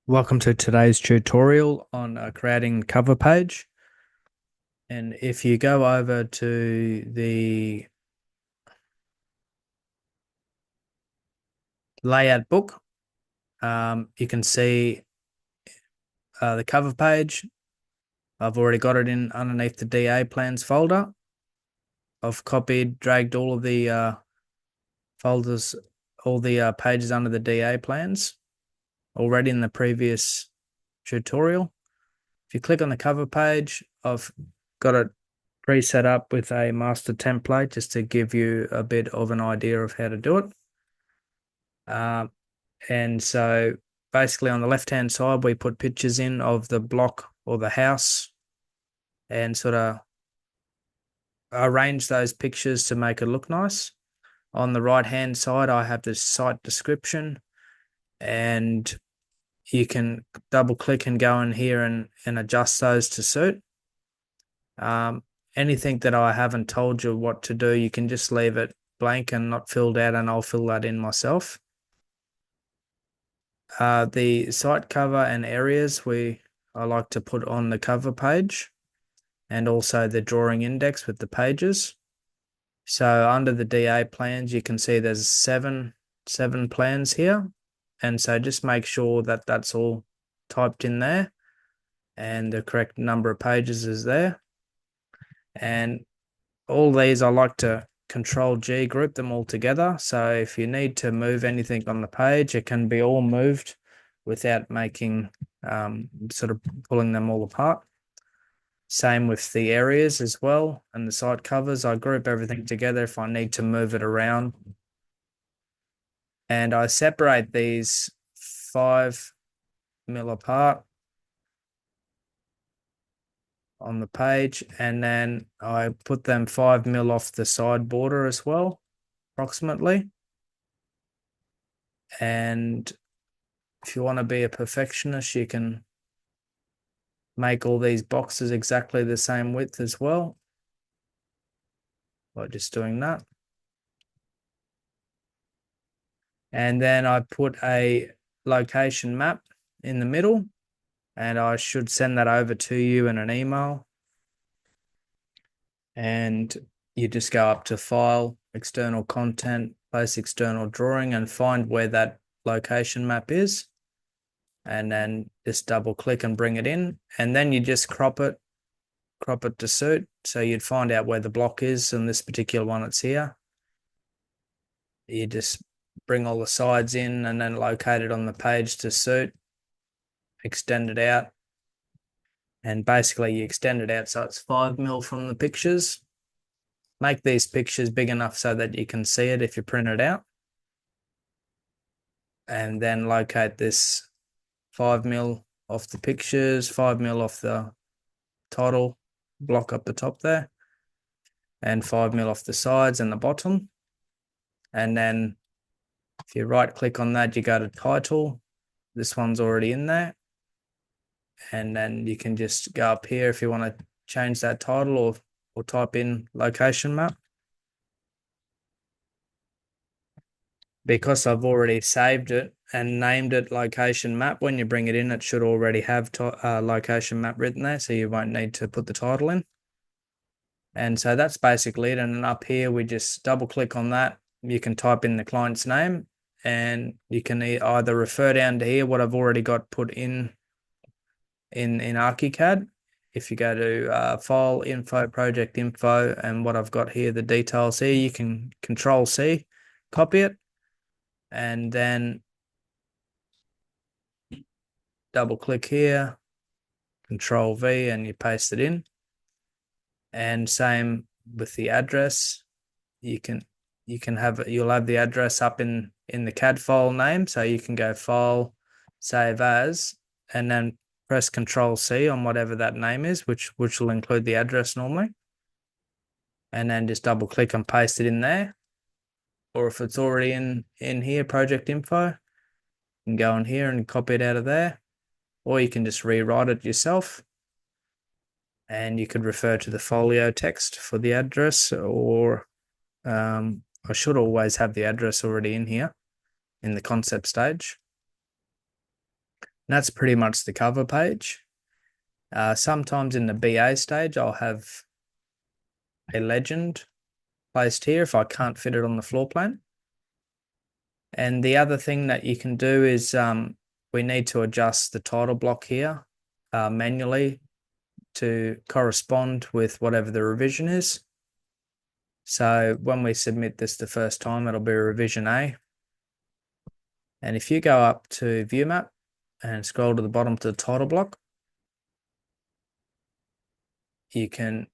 Welcome to today's tutorial on creating cover page. And if you go over to the layout book, you can see the cover page. I've already got it in underneath the DA plans folder. I've copied, dragged all of the folders, all the pages under the DA plans already in the previous tutorial. If you click on the cover page, I've got it pre-set up with a master template just to give you a bit of an idea of how to do it. And so basically on the left-hand side, we put pictures in of the block or the house and sort of arrange those pictures to make it look nice. On the right-hand side, I have the site description, and you can double click and go in here and adjust those to suit. Anything that I haven't told you what to do, you can just leave it blank and not filled out, and I'll fill that in myself. The site cover and areas I like to put on the cover page, and also the drawing index with the pages. So under the DA plans, you can see there's seven plans here, and so just make sure that that's all typed in there, and the correct number of pages is there. And all these I like to Control G, group them all together. So if you need to move anything on the page, it can be all moved without making sort of pulling them all apart. Same with the areas as well and the site covers. I group everything together if I need to move it around. And I separate these 5 mil apart on the page, and then I put them 5 mil off the side border as well, approximately. And if you want to be a perfectionist, you can make all these boxes exactly the same width as well by just doing that. And then I put a location map in the middle, and I should send that over to you in an email. And you just go up to File, External Content, Place External Drawing, and find where that location map is. And then just double click and bring it in. And then you just crop it to suit. So you'd find out where the block is, and this particular one, it's here. You just bring all the sides in and then locate it on the page to suit, extend it out. And basically you extend it out so it's 5 mil from the pictures. Make these pictures big enough so that you can see it if you print it out. And then locate this 5 mil off the pictures, 5 mil off the title block up the top there, and 5 mil off the sides and the bottom. And then if you right click on that, you go to title. This one's already in there. And then you can just go up here if you want to change that title, or type in location map. Because I've already saved it and named it location map, when you bring it in, it should already have location map written there, so you won't need to put the title in. And so that's basically it. And then up here, we just double click on that. You can type in the client's name, and you can either refer down to here what I've already got put in ArchiCAD. If you go to File, Info, Project Info, and what I've got here, the details here, you can Control C, copy it, and then double click here, Control V, and you paste it in. And same with the address. You'll have the address up in the CAD file name, so you can go File, Save As, and then press Control C on whatever that name is, which will include the address normally. And then just double click and paste it in there. Or if it's already in here, Project Info, you can go in here and copy it out of there. Or you can just rewrite it yourself. And you could refer to the folio text for the address, or I should always have the address already in here in the concept stage. And that's pretty much the cover page. Sometimes in the BA stage, I'll have a legend placed here if I can't fit it on the floor plan. And the other thing that you can do is we need to adjust the title block here manually to correspond with whatever the revision is. So when we submit this the first time, it'll be revision A. And if you go up to view map and scroll to the bottom to the title block, you can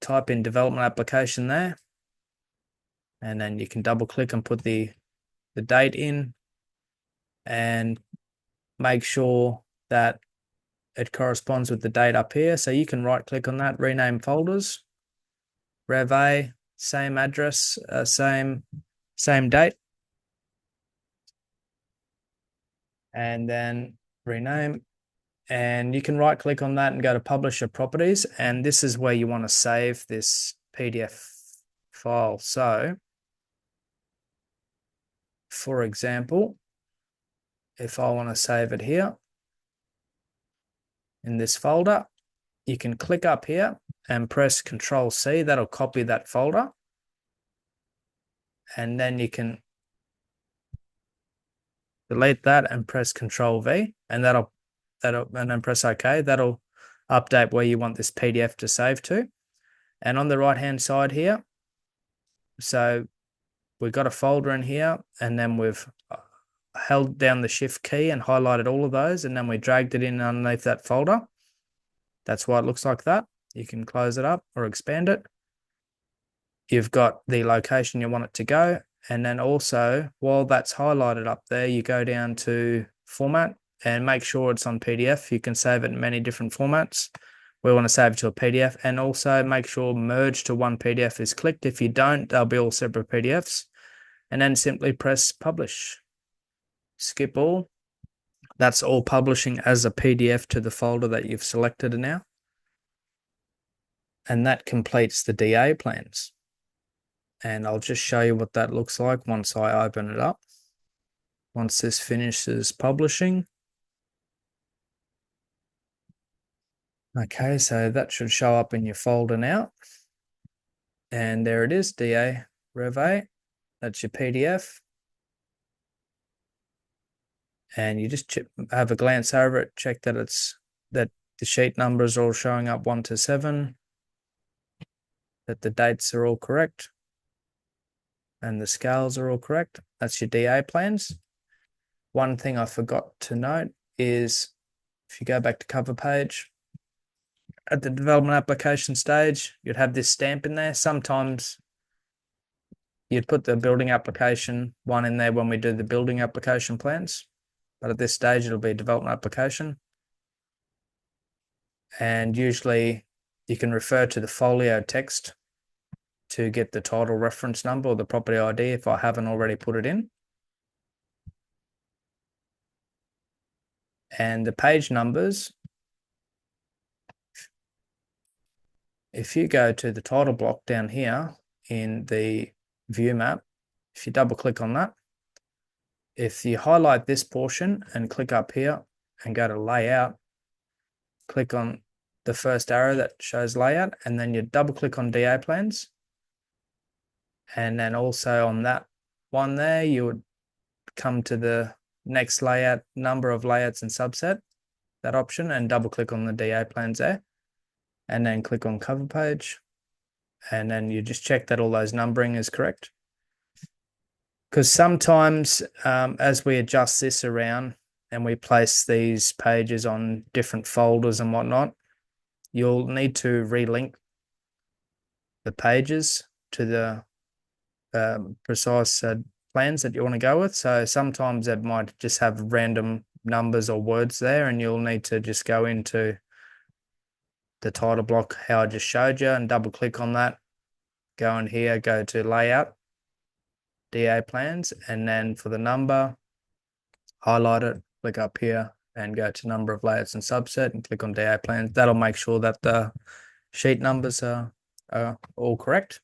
type in development application there, and then you can double click and put the date in and make sure that it corresponds with the date up here. So you can right click on that, rename folders, Rev A, same address, same date, and then rename. And you can right click on that and go to publisher properties. And this is where you want to save this PDF file. So for example, if I want to save it here in this folder, you can click up here and press Control C. That'll copy that folder. And then you can delete that and press Control V, and that'll and then press OK. That'll update where you want this PDF to save to. And on the right hand side here, so we've got a folder in here, and then we've held down the Shift key and highlighted all of those, and then we dragged it in underneath that folder. That's why it looks like that. You can close it up or expand it. You've got the location you want it to go. And then also, while that's highlighted up there, you go down to format and make sure it's on PDF. You can save it in many different formats. We want to save it to a PDF, and also make sure merge to one PDF is clicked. If you don't, they'll be all separate PDFs. And then simply press publish. Skip all. That's all publishing as a PDF to the folder that you've selected now. And that completes the DA plans. And I'll just show you what that looks like once I open it up. Once this finishes publishing. Okay, so that should show up in your folder now. And there it is, DA Rev A. That's your PDF. And you just have a glance over it, check that that the sheet numbers are all showing up 1 to 7, that the dates are all correct, and the scales are all correct. That's your DA plans. One thing I forgot to note is if you go back to cover page, at the development application stage, you'd have this stamp in there. Sometimes you'd put the building application one in there when we do the building application plans. But at this stage, it'll be development application. And usually you can refer to the folio text to get the title reference number or the property ID if I haven't already put it in. And the page numbers, if you go to the title block down here in the view map, if you double click on that, if you highlight this portion and click up here and go to layout, click on the first arrow that shows layout, and then you double click on DA plans. And then also on that one there, you would come to the next layout, number of layouts and subset, that option, and double click on the DA plans there. And then click on cover page. And then you just check that all those numbering is correct. Because sometimes as we adjust this around and we place these pages on different folders and whatnot, you'll need to relink the pages to the precise plans that you want to go with. So sometimes it might just have random numbers or words there, and you'll need to just go into the title block how I just showed you and double click on that. Go in here, go to layout, DA plans, and then for the number, highlight it, click up here and go to number of layouts and subset and click on DA plans. That'll make sure that the sheet numbers are all correct.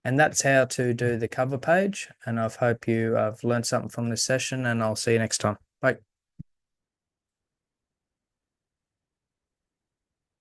And that's how to do the cover page. And I hope you have learned something from this session, and I'll see you next time. Bye.